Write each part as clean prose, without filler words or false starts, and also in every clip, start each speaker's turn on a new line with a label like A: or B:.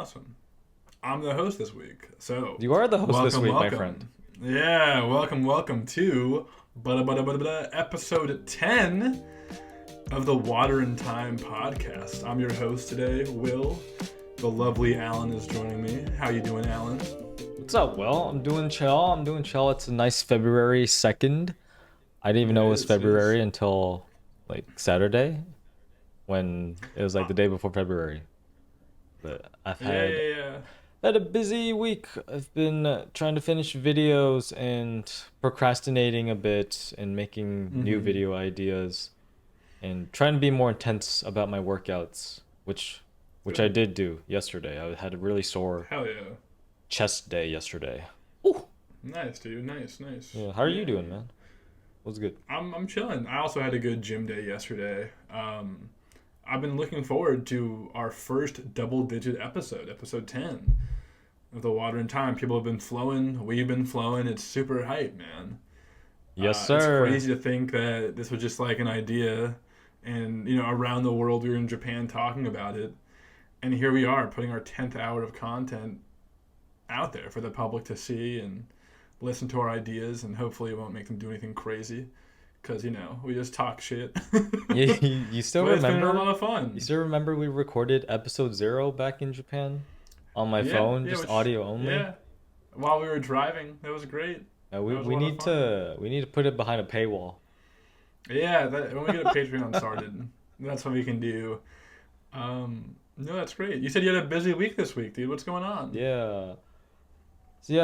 A: Awesome. I'm the host this week. So
B: You are the host this
A: welcome,
B: week, my
A: welcome.
B: friend.
A: Yeah, welcome to episode 10 of the Water and Time podcast. I'm your host today, Will. The lovely Alan is joining me. How you doing, Alan?
B: What's up, Will? I'm doing chill. It's a nice February 2nd. I didn't even
A: It
B: know it was
A: is.
B: February until like Saturday when it was like the day before February. But I've
A: Yeah, yeah,
B: had
A: yeah.
B: had a busy week. I've been trying to finish videos and procrastinating a bit and making new
A: Mm-hmm.
B: video ideas and trying to be more intense about my workouts, which I
A: Good.
B: did do yesterday. I had a really sore
A: Hell yeah.
B: chest day yesterday. Ooh.
A: Nice, dude. Nice.
B: Yeah, how are you
A: Yeah.
B: doing, man? What's good?
A: I'm chilling. I also had a good gym day yesterday. I've been looking forward to our first double-digit episode 10 of the Water and Time. People have been flowing. We've been flowing. It's super hype, man.
B: Yes,
A: It's
B: sir.
A: crazy to think that this was just like an idea, and around the world we were in Japan talking about it, and here we are putting our 10th hour of content out there for the public to see and listen to our ideas, and hopefully it won't make them do anything crazy, because we just talk shit.
B: You still
A: But it's been a lot
B: remember?
A: of
B: You
A: fun.
B: still remember we recorded episode 0 back in Japan on my
A: Yeah,
B: phone,
A: yeah,
B: just
A: which
B: audio only?
A: yeah. While we were driving, that was great.
B: We
A: That was a
B: we
A: lot of
B: need
A: fun.
B: to put it behind a paywall.
A: Yeah, when we get a Patreon started, that's what we can do. No, that's great. You said you had a busy week this week, dude. What's going on?
B: Yeah.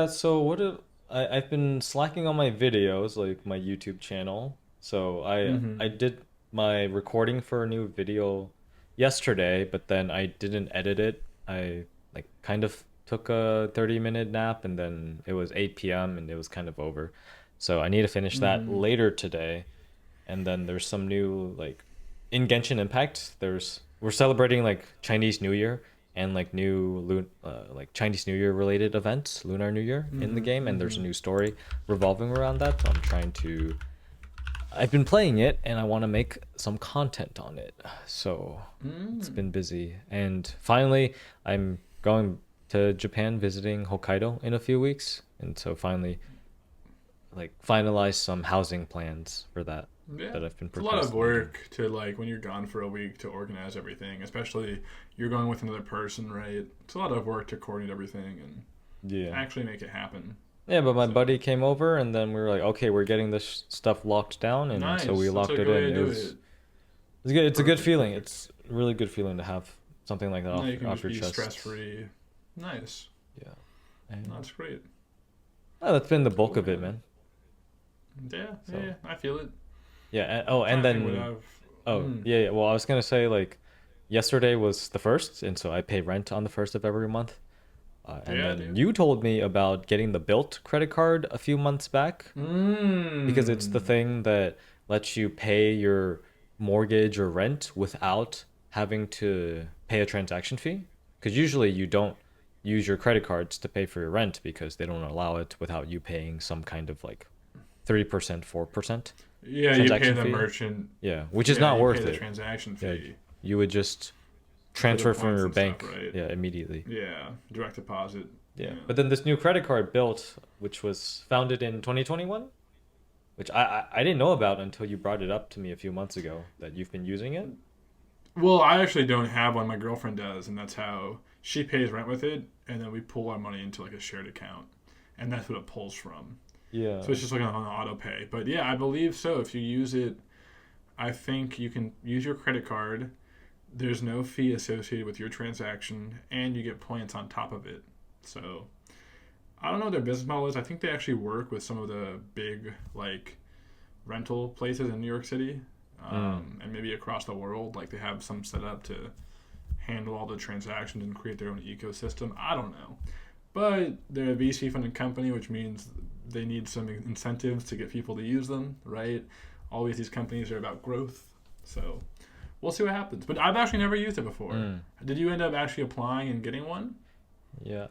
B: So I've been slacking on my videos, like my YouTube channel. So I
A: Mm-hmm.
B: did my recording for a new video yesterday, but then I didn't edit it. I like kind of took a 30-minute nap and then it was 8 p.m. and it was kind of over. So I need to finish that
A: Mm-hmm.
B: later today. And then there's some new like in Genshin Impact, we're celebrating like Chinese New Year and like like Chinese New Year related events, Lunar New Year in the
A: Mm-hmm.
B: game, and there's a
A: Mm-hmm.
B: new story revolving around that. So I'm trying to. I've been playing it and I want to make some content on it. So it's
A: Mm.
B: been busy, and finally I'm going to Japan visiting Hokkaido in a few weeks, and so finally like finalize some housing plans for
A: Yeah.
B: that I've been
A: It's a lot of
B: procrastinating.
A: work to like when you're gone for a week to organize everything, especially you're going with another person, right? It's a lot of work to coordinate everything and
B: Yeah.
A: actually make it happen.
B: Yeah, but my
A: So
B: buddy came over and then we were like, okay, we're getting this stuff locked down, and so we
A: nice. That's a
B: locked it
A: good way
B: in.
A: to do it.
B: It's good. It's a good feeling.
A: Perfect.
B: It's a really good feeling to have something like that
A: Now you can
B: off
A: just
B: your
A: be stress
B: chest.
A: free. Nice.
B: Yeah. And
A: That's great.
B: that's been the bulk
A: Cool,
B: of it,
A: man.
B: man.
A: Yeah,
B: So
A: I feel it.
B: yeah.
A: I'm
B: And
A: trying to think what
B: then
A: I've.
B: oh
A: Mm,
B: yeah, yeah. Well, I was gonna say like yesterday was the first, and so I pay rent on the first of every month. And
A: yeah,
B: then
A: dude.
B: you told me about getting the Bilt credit card a few months back, because it's the
A: Mmm.
B: thing that lets you pay your mortgage or rent without having to pay a transaction fee. Because usually you don't use your credit cards to pay for your rent because they don't allow it without you paying some kind of like 3%, 4%
A: Yeah, you pay
B: transaction
A: the
B: fee.
A: merchant.
B: Yeah, which is
A: Yeah,
B: not
A: you pay
B: worth
A: the
B: it.
A: transaction
B: Yeah,
A: fee
B: you would just
A: for the
B: transfer from
A: points
B: your
A: and stuff,
B: bank,
A: right?
B: yeah, immediately.
A: Yeah, direct deposit.
B: Yeah.
A: Yeah.
B: But then this new credit card built, which was founded in 2021, which I didn't know about until you brought it up to me a few months ago that you've been using it.
A: Well, I actually don't have one. My girlfriend does, and that's how she pays rent with it, and then we pull our money into like a shared account, and that's what it pulls from.
B: Yeah.
A: So it's just like on auto pay. But yeah, I believe so. If you use it, I think you can use your credit card. There's no fee associated with your transaction, and you get points on top of it. So I don't know what their business model is. I think they actually work with some of the big like rental places in New York City,
B: Mm.
A: and maybe across the world. Like they have some set up to handle all the transactions and create their own ecosystem. I don't know, but they're a VC funded company, which means they need some incentives to get people to use them. Right? Always these companies are about growth, so we'll see what happens. But I've actually never used it before.
B: Mm.
A: Did you end up actually applying and getting one?
B: Yeah.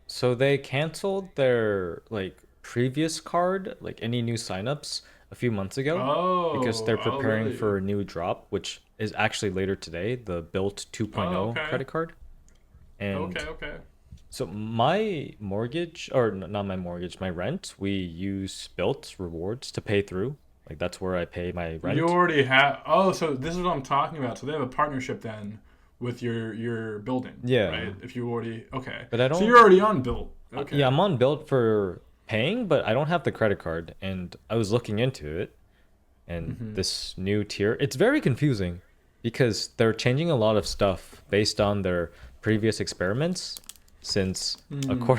B: So they canceled their like previous card, like any new signups a few months ago because they're
A: Oh,
B: preparing
A: really?
B: for a new drop, which is actually later today, the Built
A: Oh,
B: 2.0
A: okay.
B: credit card. And
A: Okay.
B: so my mortgage, or not my mortgage, my rent, we use Bilt rewards to pay through. Like that's where I pay my
A: You
B: rent.
A: already have. Oh, so this is what I'm talking about. So they have a partnership then with your building,
B: Yeah,
A: right? If you already okay,
B: but I
A: so you're
B: don't.
A: already on Built.
B: Yeah,
A: Okay.
B: I'm on Bilt for paying, but I don't have the credit card, and I was looking into it, and
A: Mm-hmm.
B: this new tier, it's very confusing because they're changing a lot of stuff based on their previous experiments, since
A: Mm.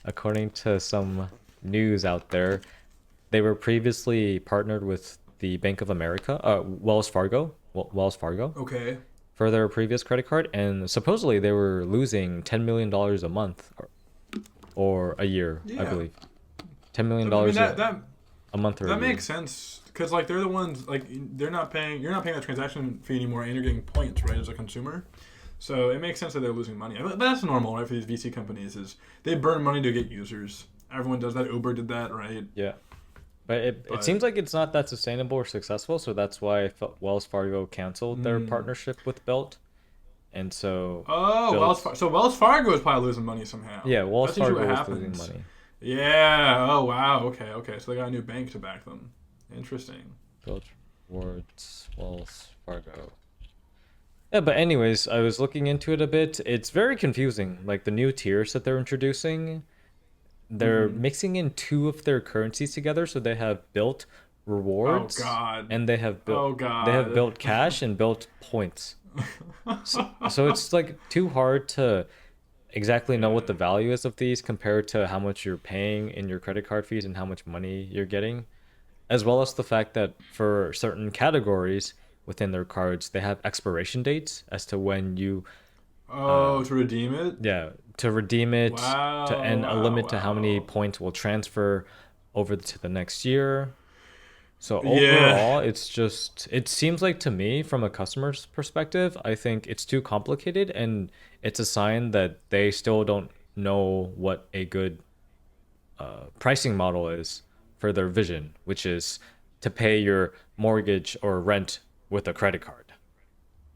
B: according to some news out there, they were previously partnered with the Bank of America, Wells Fargo,
A: Okay.
B: for their previous credit card, and supposedly they were losing $10 million a month, or a year, I
A: Yeah.
B: believe. $10 million
A: I mean
B: dollars a month or a
A: that
B: year.
A: makes sense because like they're the ones like they're not paying. You're not paying that transaction fee anymore, and you're getting points, right, as a consumer. So it makes sense that they're losing money. But that's normal, right? For these VC companies, is they burn money to get users. Everyone does that. Uber did that, right?
B: Yeah. But it
A: But
B: seems like it's not that sustainable or successful, so that's why Wells Fargo canceled their
A: mm,
B: partnership with Bilt. And so
A: oh,
B: Bilt,
A: So Wells Fargo is probably losing money somehow.
B: yeah, Wells
A: That's usually what
B: Fargo was losing
A: happens.
B: money.
A: Yeah. Oh wow. Okay. So they got a new bank to back them. Interesting.
B: Bilt rewards Wells Fargo. Yeah, but anyways, I was looking into it a bit. It's very confusing. Like the new tiers that they're introducing, they're
A: Mm-hmm.
B: mixing in two of their currencies together, so they have Bilt
A: Oh
B: rewards
A: God.
B: and
A: Oh
B: they have
A: God.
B: Bilt cash and Bilt points. So it's like too hard to exactly know what
A: Yeah.
B: the value is of these compared to how much you're paying in your credit card fees and how much money you're getting, as well as the fact that for certain categories within their cards, they have expiration dates as to when you, uh,
A: Oh, to redeem it?
B: yeah, to redeem it, to
A: Wow,
B: and a
A: wow,
B: limit to how many
A: wow.
B: points will transfer over to the next year. So
A: Yeah.
B: overall, it seems like to me from a customer's perspective, I think it's too complicated and it's a sign that they still don't know what a good pricing model is for their vision, which is to pay your mortgage or rent with a credit card.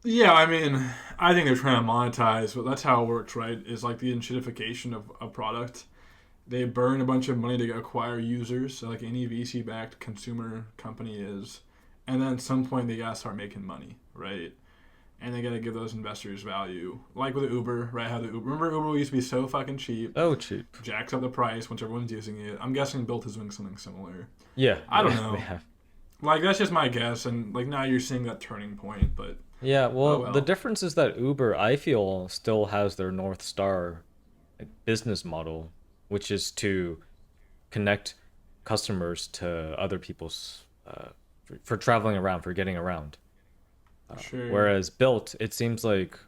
A: Yeah, I mean, I think they're trying to monetize, but that's how it works, right? Is like the enshittification of a product. They burn a bunch of money to acquire users, so like any VC-backed consumer company is, and then at some point they gotta start making money, right? And they gotta give those investors value, like with Uber, right? How the Uber, remember Uber used to be so fucking cheap,
B: Oh, cheap.
A: jacks up the price once everyone's using it. I'm guessing Bilt is doing something similar.
B: Yeah,
A: I don't
B: they
A: know.
B: have.
A: Like that's just my guess, and like now you're seeing that turning point, but
B: Yeah,
A: oh
B: well, the
A: well.
B: difference is that Uber, I feel, still has their North Star business model, which is to connect customers to other people's for traveling around, for getting around.
A: Sure.
B: Whereas Built, it seems like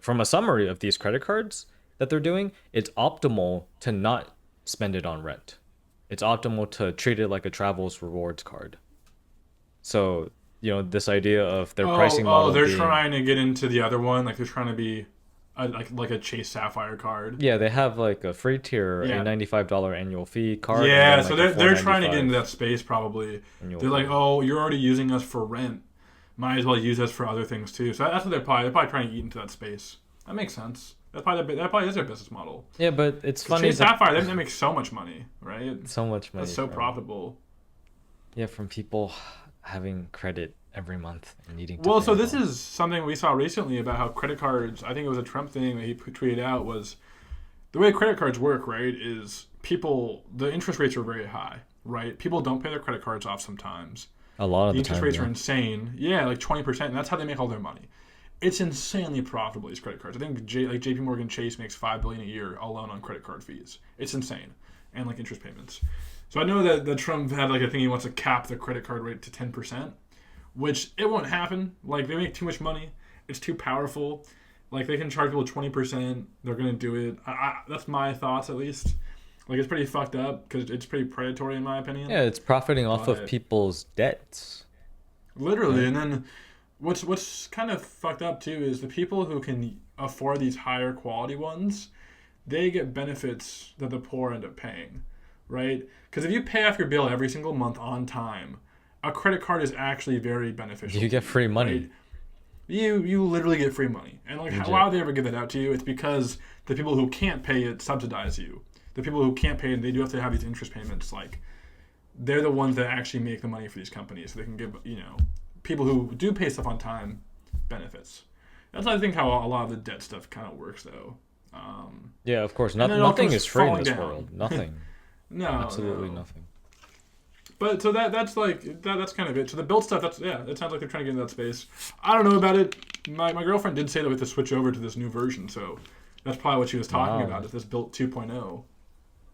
B: from a summary of these credit cards that they're doing, it's optimal to not spend it on rent. It's optimal to treat it like a travels rewards card. So, this idea of their pricing
A: Oh,
B: model
A: they're
B: being,
A: trying to get into the other one. Like they're trying to be like a Chase Sapphire card.
B: yeah, they have like a free tier, a
A: Yeah,
B: $95 annual fee card, and
A: yeah.
B: then
A: So
B: like a
A: they're trying to get into
B: 495
A: that space probably.
B: annual
A: They're like,
B: fee.
A: oh, you're already using us for rent. Might as well use us for other things too. So that's what they're probably trying to eat into that space. That makes sense. That probably is their business model.
B: Yeah, but it's
A: Because
B: funny
A: Chase
B: that
A: Sapphire, they make so much money, right?
B: so much
A: That's
B: money
A: so
B: from,
A: profitable.
B: yeah, from people having credit every month and needing to
A: Well,
B: pay
A: so
B: it
A: this
B: off.
A: is something we saw recently about how credit cards. I think it was a Trump thing that he tweeted out was the way credit cards work, right, is the interest rates are very high, right? People don't pay their credit cards off sometimes.
B: A lot of
A: The
B: the
A: interest
B: time,
A: rates are
B: yeah.
A: insane. Yeah, like 20%, and that's how they make all their money. It's insanely profitable, these credit cards. I think JP Morgan Chase makes $5 billion a year alone on credit card fees. It's insane. And like interest payments. So I know that Trump had like a thing he wants to cap the credit card rate to 10%, which it won't happen. Like they make too much money. It's too powerful. Like they can charge people 20%. They're gonna do it. That's my thoughts at least. Like it's pretty fucked up because it's pretty predatory in my opinion.
B: Yeah, it's profiting off of
A: But
B: people's debts,
A: literally,
B: right?
A: and then what's kind of fucked up too is the people who can afford these higher quality ones, they get benefits that the poor end up paying, right? Because if you pay off your bill every single month on time, a credit card is actually very beneficial
B: You
A: to
B: get
A: you,
B: free
A: right?
B: money.
A: you literally get free money. And like,
B: Legit.
A: why would they ever give that out to you? It's because the people who can't pay it subsidize you. The people who can't pay it, they do have to have these interest payments. Like, they're the ones that actually make the money for these companies. So they can give, people who do pay stuff on time benefits. That's, I think, how a lot of the debt stuff kind of works, though.
B: Yeah, of course.
A: And then it all
B: Nothing
A: comes
B: is free in
A: falling
B: this
A: down.
B: world. Nothing.
A: No,
B: Absolutely
A: no.
B: nothing.
A: But so that's like that's kind of it. So the Bilt stuff, it sounds like they're trying to get into that space. I don't know about it. My girlfriend did say that we have to switch over to this new version, so that's probably what she was talking about. Is this Bilt 2.0?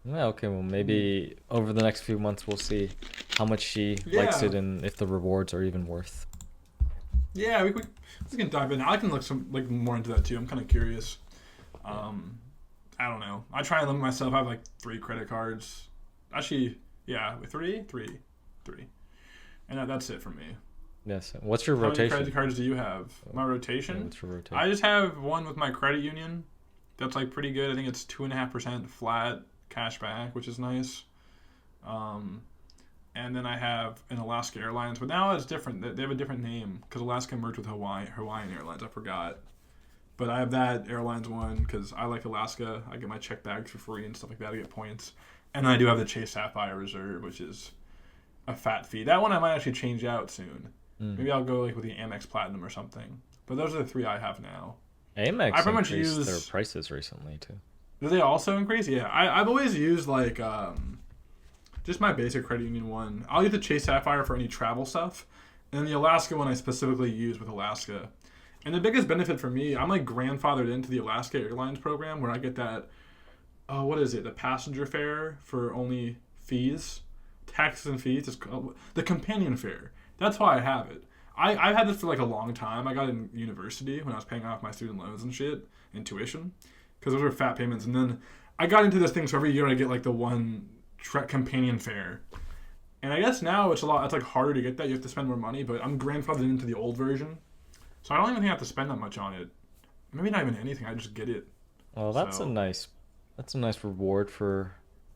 B: Yeah, okay, well, maybe over the next few months we'll see how much she likes it and if the rewards are even worth.
A: Yeah, we can dive in. I can look more into that too. I'm kind of curious. I don't know. I try and limit myself. I have like 3 credit cards. Actually, yeah, three, and that's it for me.
B: Yes. What's your
A: How many
B: rotation?
A: credit cards do you have? My
B: Yeah,
A: rotation?
B: what's your rotation?
A: I just have one with my credit union. That's like pretty good. I think it's 2.5% flat cash back, which is nice. And then I have an Alaska Airlines, but now it's different. They have a different name because Alaska merged with Hawaiian Airlines. I forgot. But I have that airlines one because I like Alaska. I get my check bags for free and stuff like that. I get points. And then I do have the Chase Sapphire Reserve, which is a fat fee. That one I might actually change out soon. Maybe I'll go like with the Amex Platinum or something. But those are the 3 I have now.
B: Amex
A: I pretty much
B: increased
A: use
B: their prices recently too.
A: Do they also increase? Yeah, I've always used like just my basic credit union one. I'll use the Chase Sapphire for any travel stuff, and then the Alaska one I specifically use with Alaska. And the biggest benefit for me, I'm like grandfathered into the Alaska Airlines program where I get that. What is it? The passenger fare for only fees, taxes and fees. It's called the companion fare. That's why I have it. I've had this for like a long time. I got it in university when I was paying off my student loans and shit and tuition. Because those were fat payments. And then I got into this thing, so every year I get like the one companion fare. And I guess now it's like harder to get that. You have to spend more money, but I'm grandfathered into the old version. So I don't even think I have to spend that much on it. Maybe not even anything. I just get it.
B: Well, that's a nice reward for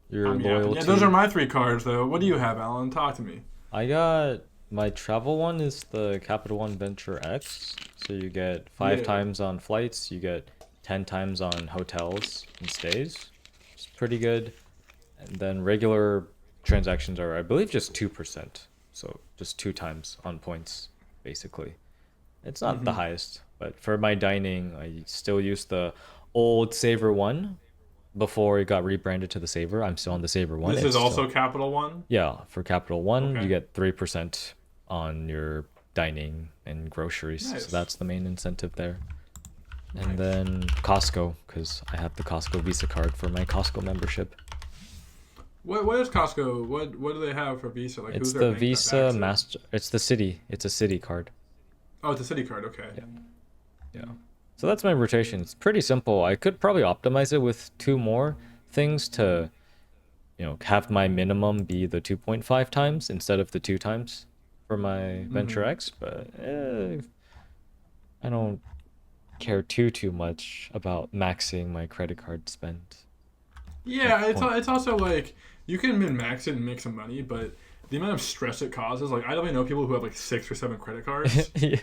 B: your loyalty.
A: Yeah, those are my 3 cards, though. What do you have, Alan? Talk to me.
B: I got my travel one is the Capital One Venture X. So you get 5 times on flights. You get 10 times on hotels and stays. It's pretty good. And then regular transactions are, I believe, just 2%. So just 2 times on points, basically. It's not the highest, but for my dining, I still use the old Saver one before it got rebranded to the Saver. I'm still on the Saver one.
A: This is also Capital One?
B: Yeah, for Capital One,
A: Okay.
B: you get 3% on your dining and groceries.
A: Nice.
B: So that's the main incentive there. And then Costco, because I have the Costco Visa card for my Costco membership.
A: What is Costco? What do they have for Visa? Like,
B: It's
A: who's their
B: the
A: bank that
B: Visa
A: backs it?
B: Master. It's the city. It's a city card.
A: Oh, it's a city card. Okay.
B: Yeah. So that's my rotation. It's pretty simple. I could probably optimize it with 2 more things to, have my minimum be the 2.5 times instead of the 2 times for my Venture X. But I don't care too much about maxing my credit card spend.
A: Yeah, it's also like you can min-max it and make some money, but the amount of stress it causes, like I definitely know people who have like 6 or 7 credit cards.
B: Yeah.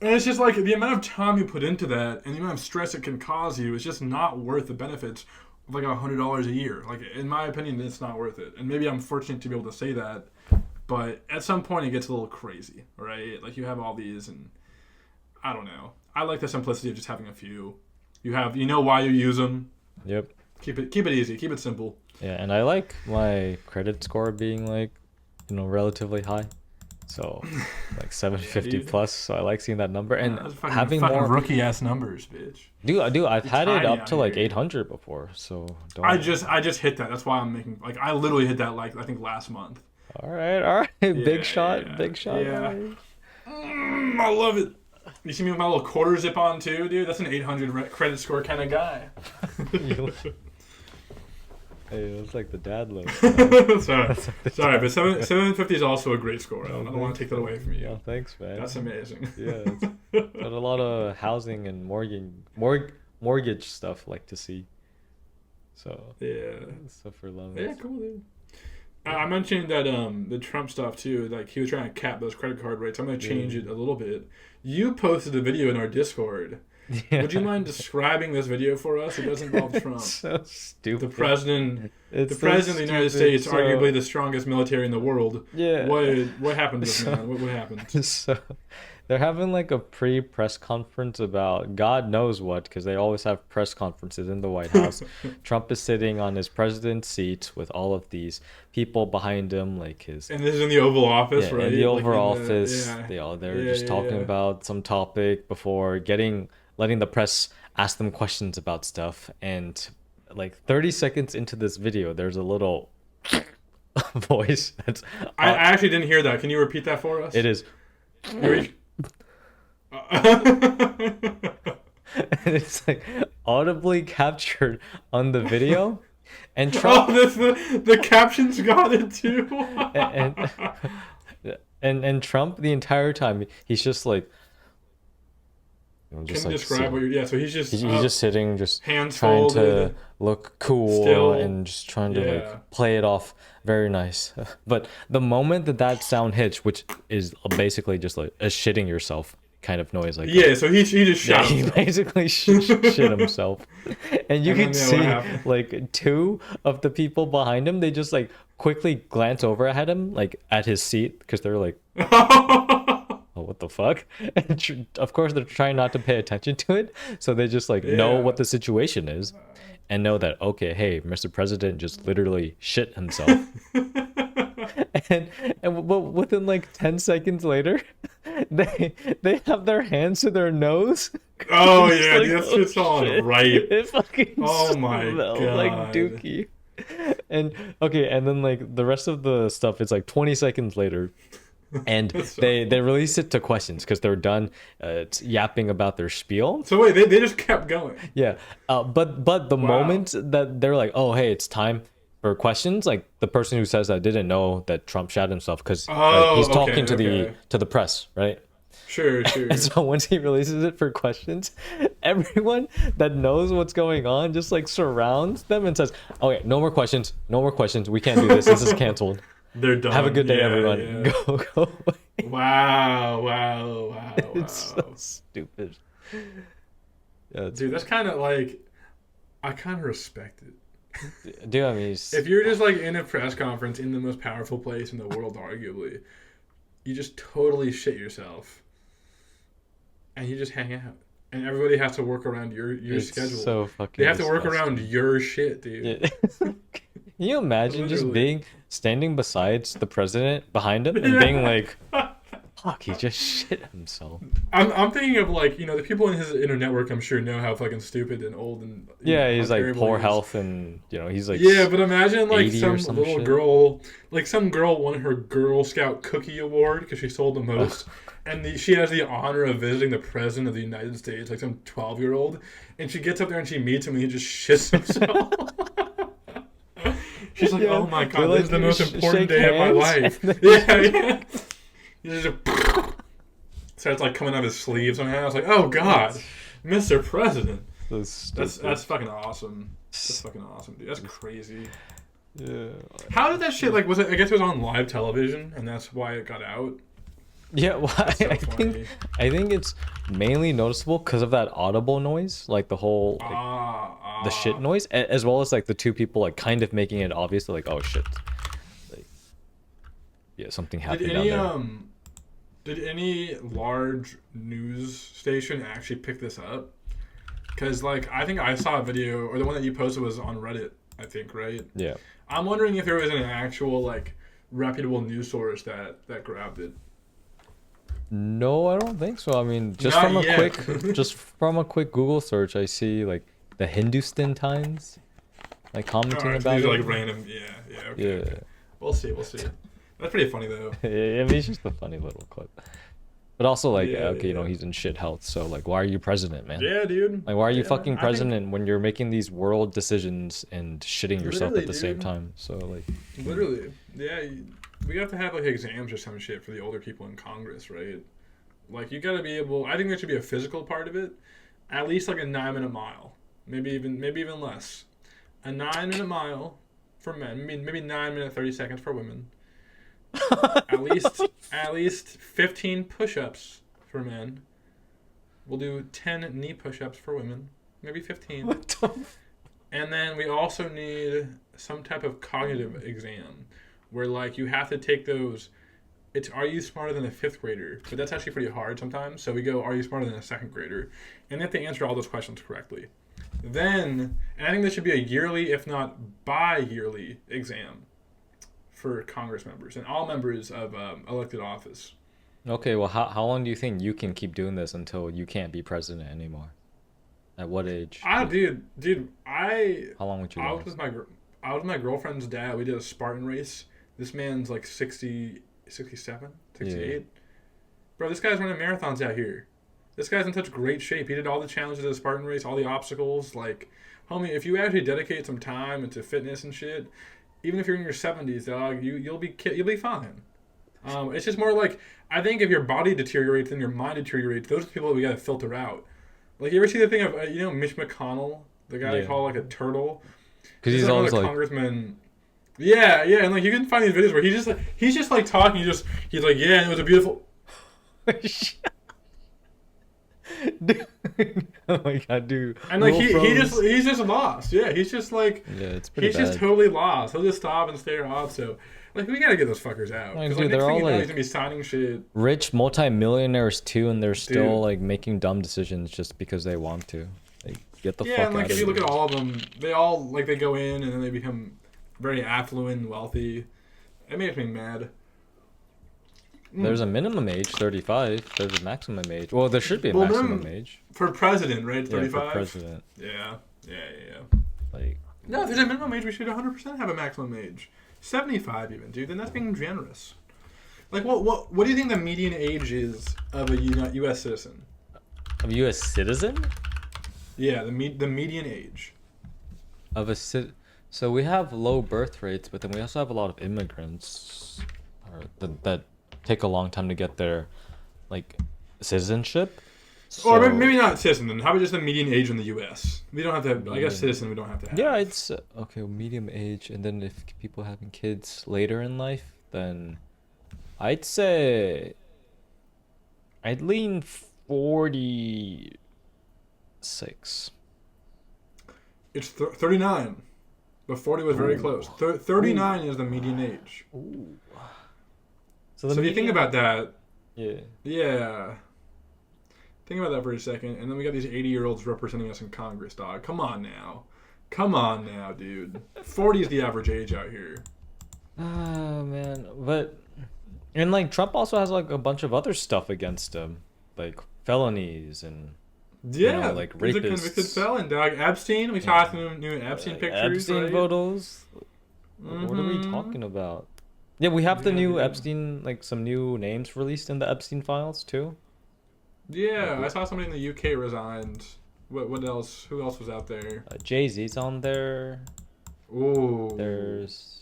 A: And it's just like the amount of time you put into that and the amount of stress it can cause you is just not worth the benefits of like $100 a year. Like, in my opinion, it's not worth it. And maybe I'm fortunate to be able to say that, but at some point it gets a little crazy, right? Like, you have all these, and I don't know. I like the simplicity of just having a few. You know why you use them.
B: Yep.
A: Keep it easy. Keep it simple.
B: Yeah, and I like my credit score being like, relatively high. So like 750
A: dude.
B: plus. So I like seeing that number and
A: That's
B: having
A: fucking
B: more.
A: rookie ass numbers, bitch.
B: Dude, I've had it
A: tiny
B: up
A: out
B: to like
A: here.
B: 800 before. So don't.
A: I just hit that. That's why I'm making I literally hit that like I think last month.
B: All right. Big shot.
A: Yeah. I love it. You see me with my little quarter zip on too, dude? That's an 800 credit score kind of guy.
B: Hey, that's like the dad look.
A: Sorry, but 750 is also a great score. I don't want to take that away from you.
B: Yeah, thanks, man.
A: That's amazing.
B: Yeah, it's got a lot of housing and mortgage stuff like to see. So
A: Yeah.
B: stuff for love.
A: Yeah, cool, dude. I mentioned that the Trump stuff too. Like he was trying to cap those credit card rates. I'm gonna change it a little bit. You posted a video in our Discord.
B: Yeah.
A: Would you mind describing this video for us? It does involve Trump.
B: So stupid.
A: The president,
B: It's
A: the president of the United States,
B: so,
A: arguably the strongest military in the world.
B: Yeah.
A: What happened to this man? What happened?
B: So they're having like a pre-press conference about God knows what, because they always have press conferences in the White House. Trump is sitting on his president's seat with all of these people behind him, like his.
A: And this is in the Oval Office,
B: Yeah,
A: right?
B: in the
A: Like
B: Oval
A: in
B: Office.
A: yeah.
B: They're just talking about some topic before letting the press ask them questions about stuff. And like 30 seconds into this video, there's a little voice that's.
A: I actually didn't hear that. Can you repeat that for us?
B: It is. And it's like audibly captured on the video, and Trump.
A: Oh, the captions got it too.
B: and Trump the entire time he's just like.
A: Can you describe what you're? Yeah, so he's just
B: just sitting, just
A: hands
B: trying
A: folded,
B: to look cool
A: still,
B: and just trying to like play it off very nice. But the moment that sound hits, which is basically just like a shitting yourself kind of noise, like
A: so he just shot.
B: he basically shit himself, and you can see like two of the people behind him. They just like quickly glance over at him, like at his seat, because they're like. Oh, what the fuck? And of course they're trying not to pay attention to it, so they just like know what the situation is and know that, okay, hey, Mr. President just literally shit himself. and but within like 10 seconds later, they have their hands to their nose.
A: Oh yeah, like, that's just all right.
B: It fucking
A: my god,
B: like dookie. And okay, and then like the rest of the stuff is like 20 seconds later. And they released it to questions because they're done yapping about their spiel.
A: So wait, they just kept going.
B: Yeah, but the moment that they're like, oh hey, it's time for questions, like the person who says that didn't know that Trump shot himself because he's talking to the press, right?
A: Sure.
B: And so once he releases it for questions, everyone that knows what's going on just like surrounds them and says, okay, no more questions, we can't do this. This is canceled.
A: They're done.
B: Have a good day, everyone.
A: Yeah.
B: Go away.
A: Wow.
B: It's so stupid.
A: Yeah, dude, that's kind of like, I kind of respect it.
B: Dude, I mean,
A: if you're just like in a press conference in the most powerful place in the world, arguably, you just totally shit yourself, and you just hang out, and everybody has to work around your schedule.
B: So fucking.
A: They have to work around your shit, dude.
B: Yeah. Can you imagine just standing beside the president behind him and being like, fuck, he just shit himself.
A: I'm thinking of like, the people in his inner network, I'm sure, know how fucking stupid and old and
B: he's like poor health and he's like
A: but imagine like some little
B: shit.
A: girl, like some girl won her Girl Scout cookie award because she sold the most, and she has the honor of visiting the president of the United States, like some 12-year-old, and she gets up there and she meets him and he just shits himself. She's like, oh my god, this is the most important day of my life. Yeah. He just starts like coming out of his sleeves somehow. I was like, oh god, Mr. President. That's fucking awesome. That's fucking awesome, dude. That's crazy.
B: Yeah.
A: How did that shit, like, was it, I guess it was on live television and that's why it got out?
B: Yeah, well, I think it's mainly noticeable because of that audible noise, like the whole the shit noise, as well as like the two people like kind of making it obvious that like, oh shit, like something happened down there.
A: Did any large news station actually pick this up? Because like I think I saw a video, or the one that you posted was on Reddit, I think, right?
B: Yeah.
A: I'm wondering if there was an actual like reputable news source that grabbed it.
B: No, I don't think so. I mean, just from a quick Google search, I see like the Hindustan Times, like commenting about
A: these
B: it.
A: Are like random, okay. We'll see. That's pretty funny though.
B: I mean, it's just a funny little clip. But also like, he's in shit health, so like, why are you president, man?
A: Yeah, dude.
B: Like, why are you fucking president when you're making these world decisions and shitting yourself at the same time? So like,
A: literally, yeah. We have to have like exams or some shit for the older people in Congress, right? Like you got to be able. I think there should be a physical part of it, at least like a 9-minute mile, maybe even less. A 9-minute mile, for men. Maybe 9 minutes 30 seconds for women. At least 15 push-ups for men. We'll do 10 knee push-ups for women. Maybe 15.
B: What the
A: And then we also need some type of cognitive exam where, like, you have to take those. It's are you smarter than a fifth grader? But that's actually pretty hard sometimes. So we go, are you smarter than a second grader? And they have to answer all those questions correctly. Then, and I think this should be a yearly, if not bi-yearly, exam for Congress members and all members of elected office.
B: Okay, well, how long do you think you can keep doing this until you can't be president anymore? At what age?
A: How
B: long would you
A: I
B: last?
A: was with my girlfriend's dad. We did a Spartan race. This man's like 60, 67, 68.
B: Yeah.
A: Bro, this guy's running marathons out here. This guy's in such great shape. He did all the challenges of the Spartan race, all the obstacles. Like, homie, if you actually dedicate some time into fitness and shit, even if you're in your 70s, dog, you'll be fine. It's just more like, I think if your body deteriorates and your mind deteriorates, those are the people that we gotta filter out. Like, you ever see the thing of, Mitch McConnell, the guy they call, like, a turtle?
B: Because he's always like...
A: congressman. Yeah, and, like, you can find these videos where he's just like, talking, he's like, yeah, and it was a beautiful...
B: Dude. Oh my god, dude.
A: And, like, he's just lost. Yeah, he's just, like...
B: Yeah, it's pretty bad.
A: He's just totally lost. He'll just stop and stare off, so... Like, we gotta get those fuckers out.
B: Like,
A: Because,
B: dude,
A: like, next
B: they're
A: thing you
B: all,
A: know,
B: like,
A: he's gonna be signing shit.
B: Rich multi-millionaires too, and they're still
A: Dude.
B: like making dumb decisions just because they want to. Like, get the fuck
A: Yeah, and, like,
B: out
A: if
B: of
A: you
B: here.
A: look at all of them, they all, like, they go in and then they become very affluent and wealthy. It makes me mad.
B: There's a minimum age, 35. There's a maximum age. Well, there should be a maximum age.
A: For president, right?
B: Yeah,
A: 35?
B: for president.
A: Yeah.
B: Like,
A: No, if there's a minimum age, we should 100% have a maximum age. 75 even, dude. Then that's being generous. Like, what do you think the median age is of a U.S. citizen?
B: of a U.S. citizen?
A: Yeah, the median age.
B: Of a So we have low birth rates, but then we also have a lot of immigrants that take a long time to get their, like, citizenship.
A: Or maybe not citizen. How about just the median age in the U.S.? We don't have to have... I guess citizen we don't have to have.
B: Yeah, it's... Okay, medium age. And then if people having kids later in life, then I'd say... I'd lean 46.
A: It's 39. But 40 was very close. 39 is the median age.
B: Ooh.
A: So if you think about that...
B: Yeah.
A: Yeah. Think about that for a second. And then we got these 80-year-olds representing us in Congress, dog. Come on now, dude. 40 is the average age out here.
B: Oh, man. But... And, like, Trump also has, like, a bunch of other stuff against him. Like, felonies and...
A: Yeah,
B: like
A: he's
B: rapists.
A: a convicted felon, dog. Epstein, we saw some new Epstein pictures.
B: Epstein
A: right?
B: photos. What are we talking about? Yeah, we have the new Epstein, like some new names released in the Epstein files too.
A: Yeah, I saw somebody in the UK resigned. What else? Who else was out there?
B: Jay-Z's on there.
A: Ooh.
B: There's...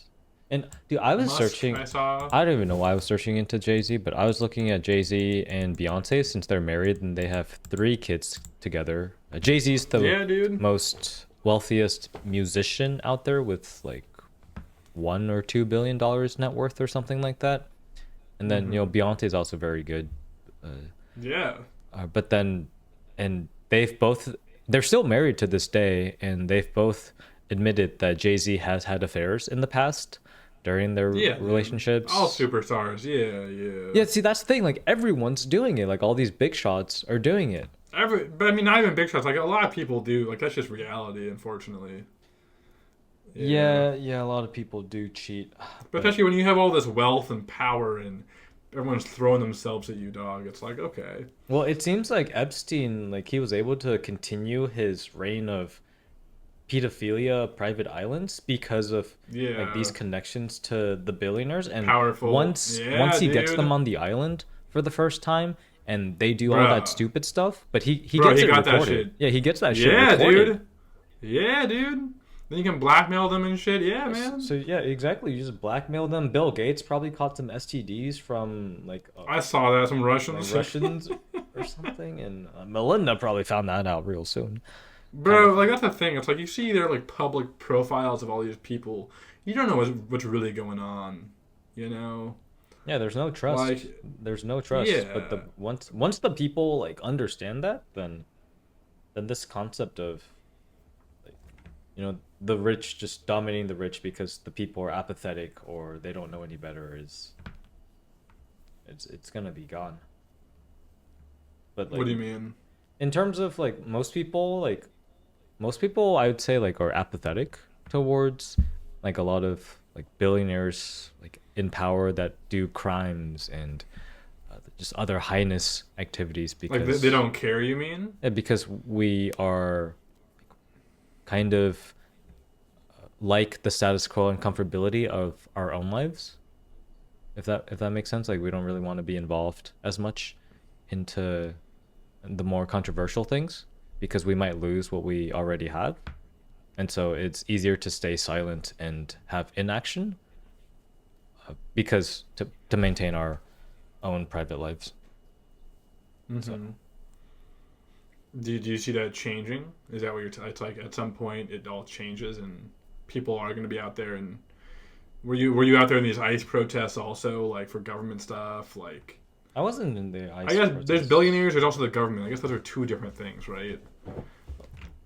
B: And, dude, I was searching...
A: I saw.
B: I don't even know why I was searching into Jay-Z, but I was looking at Jay-Z and Beyonce since they're married and they have 3 kids together. Jay-Z's the most wealthiest musician out there with like $1 or $2 billion net worth or something like that. And then, Beyonce's also very good. But then, and they're still married to this day, and they've both admitted that Jay-Z has had affairs in the past during their relationships.
A: All superstars,
B: Yeah, see, that's the thing. Like, everyone's doing it. Like, all these big shots are doing it.
A: But I mean, not even big shots. Like, a lot of people do. Like, that's just reality, unfortunately.
B: Yeah, a lot of people do cheat.
A: But especially when you have all this wealth and power and everyone's throwing themselves at you, dog. It's like, okay.
B: Well, it seems like Epstein, like, he was able to continue his reign of pedophilia private islands because of like these connections to the billionaires. And
A: powerful.
B: Once he gets them on the island for the first time and they do all that stupid stuff, but he gets it recorded. That shit. Yeah, he gets that shit recorded.
A: Yeah, dude. Then you can blackmail them and shit. Yeah, man.
B: So yeah, exactly. You just blackmail them. Bill Gates probably caught some STDs from like
A: I saw that, some Russians,
B: or something, and Melinda probably found that out real soon. kind
A: Bro,
B: of.
A: like that's the thing. It's like you see their like public profiles of all these people. You don't know what's really going on. You know,
B: Yeah, there's no trust.
A: like
B: There's no trust. But the
A: yeah,
B: once the people like understand that, then this concept of like, the rich just dominating the rich because the people are apathetic or they don't know any better is it's gonna be gone. But
A: what
B: like
A: do you mean?
B: in terms of like most people I would say like are apathetic towards like a lot of like billionaires like in power that do crimes and just other highness activities
A: Like they
B: because
A: don't care? You mean?
B: because we are kind of like the status quo and comfortability of our own lives. If that makes sense, like we don't really want to be involved as much into the more controversial things because we might lose what we already have. And so it's easier to stay silent and have inaction because to maintain our own private lives. So
A: Mm-hmm. Do you see that changing? Is that what you're? It's like at some point it all changes and people are going to be out there. And were you out there in these ICE protests also, like for government stuff? Like
B: I wasn't in the
A: I
B: ICE
A: guess there's
B: protests.
A: billionaires. There's also the government. I guess those are two different things, right?